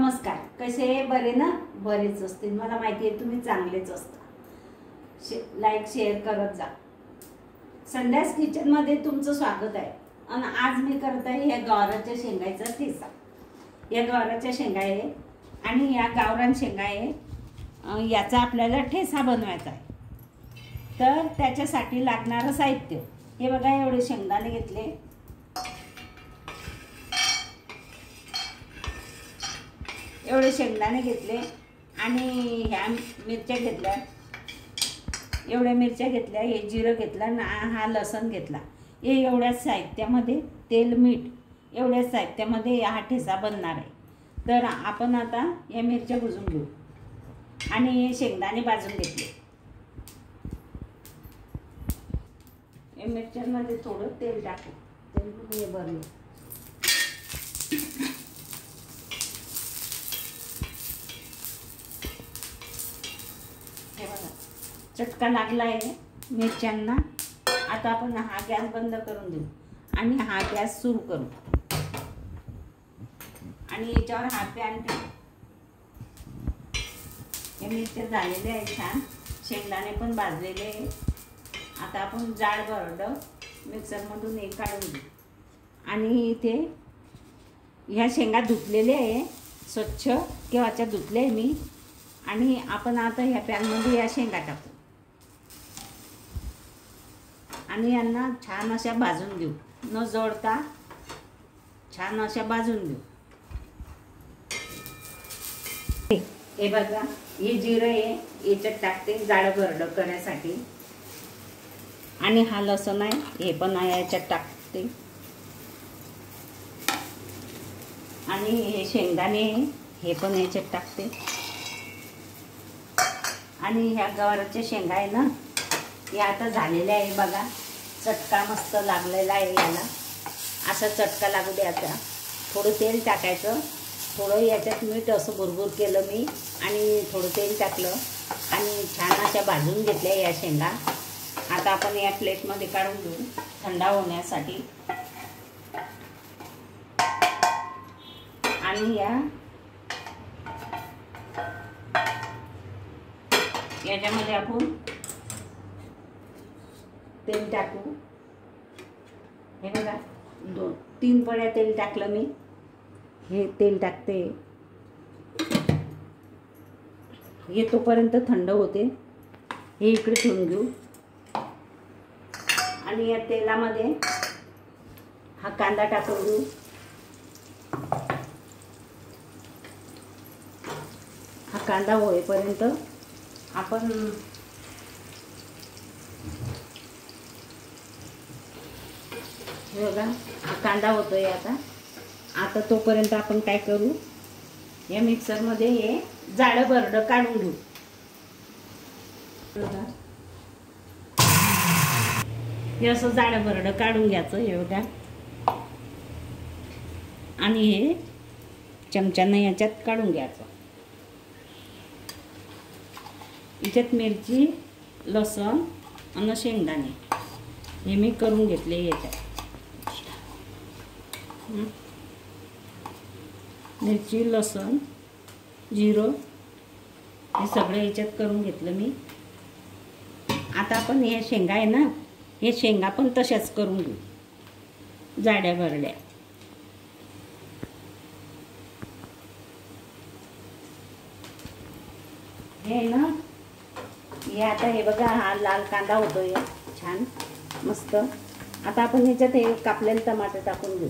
नमस्कार. कसे बरे ना? बरेच असतील, मला माहिती आहे तुम्ही चांगलेच असता. लाईक शेअर करत जा. संध्यास किचन मध्ये तुमचं स्वागत आहे. आणि आज मी करत आहे या गवाराच्या शेंगाचा ठेचा. या गवाराच्या शेंगा आहे आणि या गावरान शेंगा आहे. याचा आपल्याला ठेचा बनवायचा आहे. तर त्याच्यासाठी लागणारं साहित्य हे बघा. एवढे शेंगदाणे घेतले, एवढे शेंगदाणे घेतले आणि ह्या मिरच्या घेतल्या, एवढ्या मिरच्या घेतल्या, हे जिरं घेतलं आणि हा लसूण घेतला. हे एवढ्याच साहित्यामध्ये तेल मीठ एवढ्याच साहित्यामध्ये हा ठेचा बनणार आहे. तर आपण आता या मिरच्या भुजून घेऊ आणि हे शेंगदाणे भाजून घेतले. या मिरच्यांमध्ये थोडं तेल टाकू. तेल हे भरलं. हे बघा चटका लागला आहे मिरच्यांना. आता आपण हा गॅस बंद करून देऊ आणि हा गॅस सुरू करू आणि याच्यावर हा पॅन ठेवू. हे मिरच्या झालेले आहे छान, शेंगदाणे पण भाजलेले आहे. आता आपण जाड भरडं मिक्सरमधून हे काढून घेऊ आणि इथे ह्या शेंगा धुतलेल्या आहे, स्वच्छ केव्हाच्या धुतल्या आहे मी. आणि आपण आता ह्या पॅनमध्ये या शेंगा टाकू आणि यांना छान अशा भाजून घेऊ, न जोडता छान अशा भाजून घेऊ. हे बघा, हे जिरं आहे याच्यात टाकते जाडं भरडं करण्यासाठी. आणि हा लसूण आहे, हे पण याच्यात टाकते. आणि हे शेंगदाणे हे पण याच्यात टाकते. आणि ह्या गवाराच्या शेंगा आहे ना, या आता झालेल्या आहे बघा. चटका मस्त लागलेला आहे याला. असा चटका लागू द्यायचा. थोडं तेल टाकायचं, थोडं याच्यात मीठ असं भुरभुर केलं मी आणि थोडं तेल टाकलं आणि छान अशा भाजून घेतल्या या शेंगा. आता आपण या प्लेटमध्ये काढून घेऊ थंड होण्यासाठी. आणि याच्यामध्ये आपण तेल टाकू. हे बघा 2-3 पळ्या तेल टाकलं मी. हे तेल टाकते. हे तोपर्यंत थंड होते. हे इकडे ठेवून घेऊ आणि या तेलामध्ये हा कांदा टाकून घेऊ. हा कांदा होईपर्यंत आपण बघा हा कांदा होतोय. आता तोपर्यंत आपण काय करू, या मिक्सरमध्ये हे जाडं भरडं काढून घेऊ. बघा हे असं जाडं भरडं काढून घ्यायचं. हे बघा. आणि हे चमच्यानं याच्यात काढून घ्यायचं. याच्यात मिरची, लसूण आणि शेंगदाणे हे मी करून घेतले. याच्यात मिरची, लसूण, जिरं हे सगळं याच्यात करून घेतलं मी. आता आपण हे शेंगा आहे ना, हे शेंगा पण तशाच करून घेऊ जाड्या भरड्या. हे ना, हे आता हे बघा हा लाल कांदा होतोय छान मस्त. आता आपण ह्याच्यात हे कापलेले टमाटर टाकून घेऊ.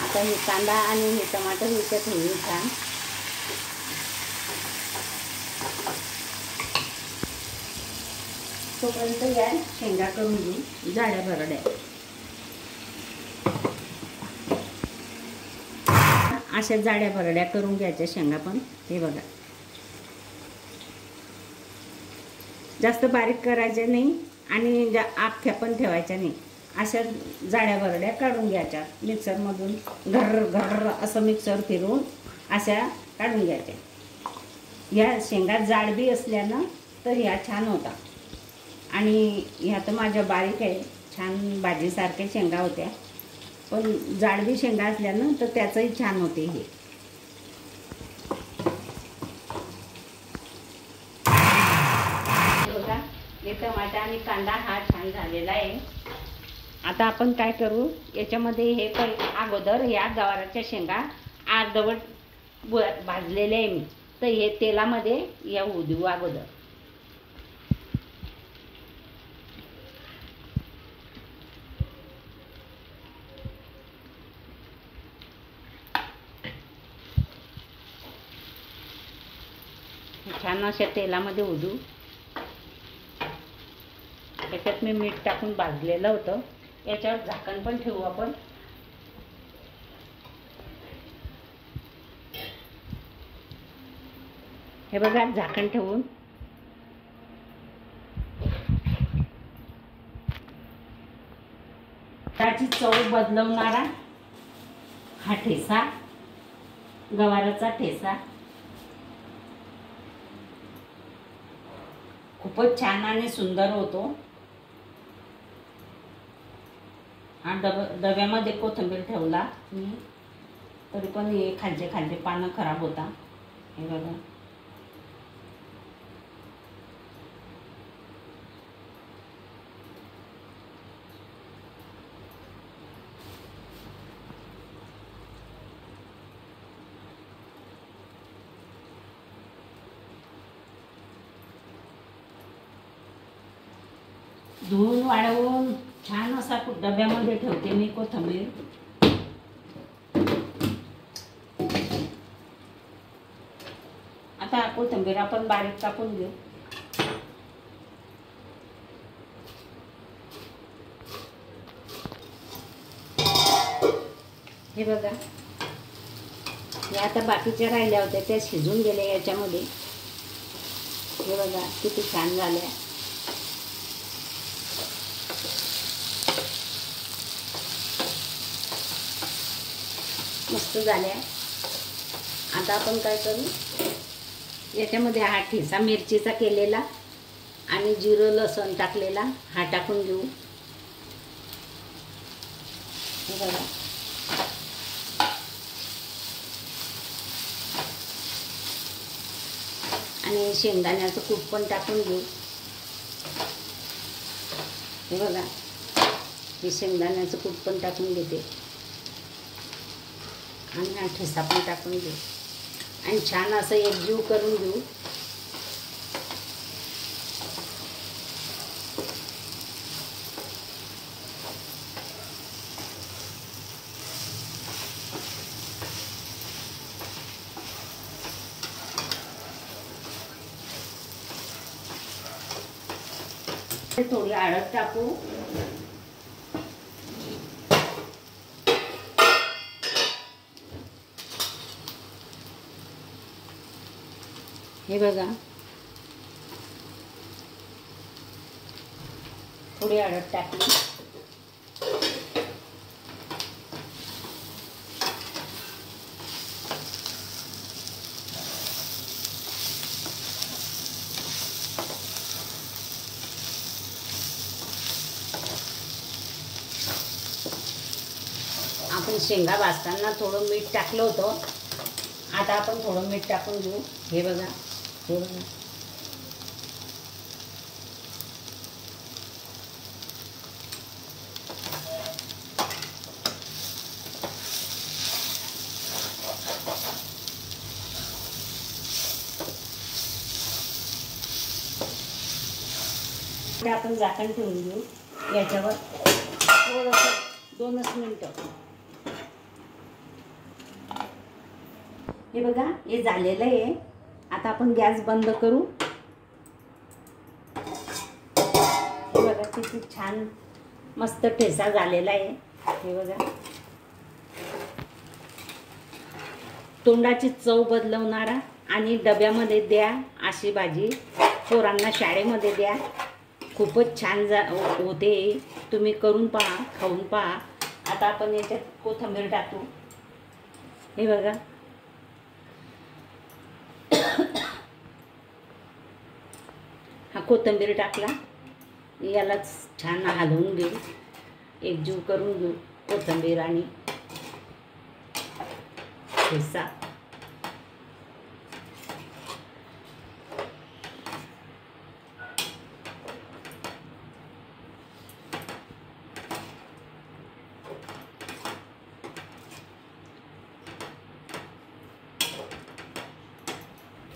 आता हे कांदा आणि हे टमाटर ह्याच्यात होईल छान. तोपर्यंत या शेंगा करून घेऊ जाड्या भरड्या. अशा जाड्या भरड्या करून घ्यायच्या शेंगा पण. हे बघा जास्त बारीक करायच्या नाही आणि अख्ख्या पण ठेवायच्या नाही. अशा जाड्या भरड्या काढून घ्यायच्या मिक्सरमधून. घर्र घर्र असं मिक्सर फिरवून अशा काढून घ्यायच्या. ह्या शेंगा जाड बी असल्यानं तर ह्या छान होता. आणि ह्या तर माझ्या बारीक आहे, छान भाजीसारख्या शेंगा होत्या. पण जाडवी शेंगा असल्यानं तर त्याचंही छान होते हे. बघा हे टमाटा आणि कांदा हा छान झालेला आहे. आता आपण काय करू, याच्यामध्ये हे अगोदर या गवाराच्या शेंगा अर्धवट भाजलेले आहे मी, तर हे तेलामध्ये या होऊ देऊ अगोदर. छान अशा तेलामध्ये उडू. त्याच्यात मी मीठ टाकून भाजलेलं होतं. याच्यावर झाकण पण ठेवू आपण. हे बघा झाकण ठेवून त्याची चव बदलवणारा हा ठेचा, गवाराचा ठेचा खूपच छान आणि सुंदर होतो. हा डब्यामध्ये कोथिंबीर ठेवला मी, तरी पण हे खालचे पानं खराब होता. हे बघा धुवून वाळवून छान असा डब्यामध्ये ठेवते मी कोथिंबीर. आता कोथिंबीर आपण बारीक कापून घेऊ. हे बघा हे आता बाकीच्या राहिल्या होत्या त्या शिजून गेल्या याच्यामध्ये. हे बघा किती छान झाल्या. मस्त झाल्या. आता आपण काय करू, याच्यामध्ये हा ठेचा मिरचीचा केलेला आणि जिरं लसूण टाकलेला हा टाकून घेऊ. हे बघा आणि शेंगदाण्याचं कूट पण टाकून घेऊ. हे बघा हे शेंगदाण्याचं कूट पण टाकून घेते आणि हा ठेचा पण टाकून घेऊ आणि छान असं एकजीव करून घेऊ. थोडी हळद टाकू. हे बघा थोडी हळद टाकली. आपण शेंगा भाजताना थोडं मीठ टाकलं होतं. आता आपण थोडं मीठ टाकून घेऊ. हे बघा हे बघा आपण झाकण ठेवून घेऊ याच्यावर थोडंसं 2 मिनिटं. हे बघा हे झालेलं आहे. आता आपण गॅस बंद करू. हे बघा किती छान मस्त ठेचा झालेला आहे. हे बघा तोंडाची चव बदलवणारा आणि डब्यामध्ये द्या अशी भाजी, पोरांना शाळेमध्ये द्या. खूपच छान होते. तुम्ही करून पहा, खाऊन पहा. आता आपण याच्यात कोथिंबीर टाकू. हे बघा हा कोथिंबीर टाकला. यालाच छान हलवून घेऊ, एकजीव करून घेऊ. कोथिंबीर आणि ठेचा.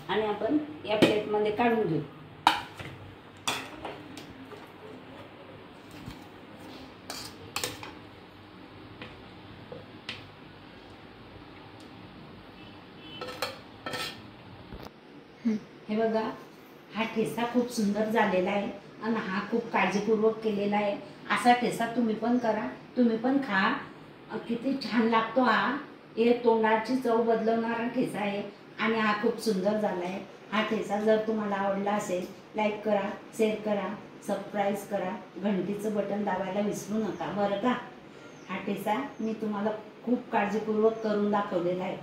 आणि आपण या प्लेटमध्ये काढून घेऊ. हे बघा, हा ठेचा खूप सुंदर झालेला आहे आणि हा खूप काळजीपूर्वक केलेला आहे. असा ठेचा तुम्ही पण करा, तुम्ही पण खा. किती छान लागतो हा. हे तोंडाची चव बदलवणारा ठेचा आहे आणि हा खूप सुंदर झाला आहे. हा ठेचा जर तुम्हाला आवडला असेल, लाईक करा, शेअर करा, सबस्क्राईब करा, घंटीचं बटन दाबायला विसरू नका बरं का. हा ठेचा मी तुम्हाला खूप काळजीपूर्वक करून दाखवलेला आहे.